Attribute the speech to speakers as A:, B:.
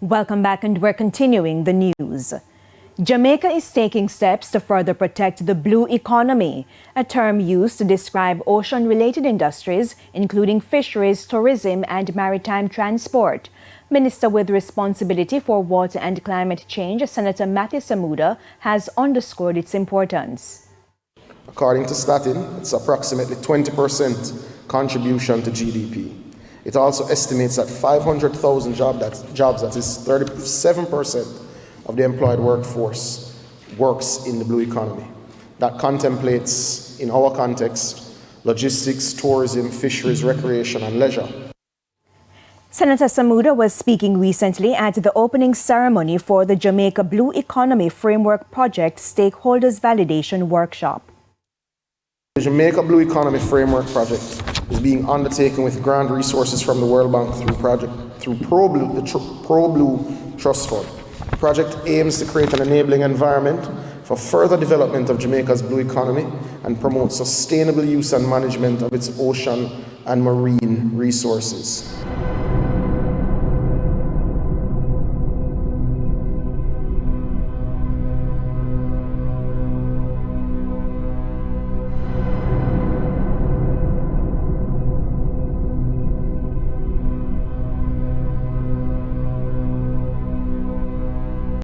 A: Welcome back, and we're continuing the news. Jamaica is taking steps to further protect the blue economy, a term used to describe ocean-related industries, including fisheries, tourism, and maritime transport. Minister with responsibility for water and climate change, Senator Matthew Samuda, has underscored its importance.
B: According to Statin, it's approximately 20% contribution to GDP. It also estimates that 500,000 jobs, that is 37% of the employed workforce, works in the blue economy. That contemplates, in our context, logistics, tourism, fisheries, recreation, and leisure.
A: Senator Samuda was speaking recently at the opening ceremony for the Jamaica Blue Economy Framework Project Stakeholders Validation Workshop.
B: The Jamaica Blue Economy Framework Project is being undertaken with grant resources from the World Bank through ProBlue Trust Fund. The project aims to create an enabling environment for further development of Jamaica's blue economy and promote sustainable use and management of its ocean and marine resources.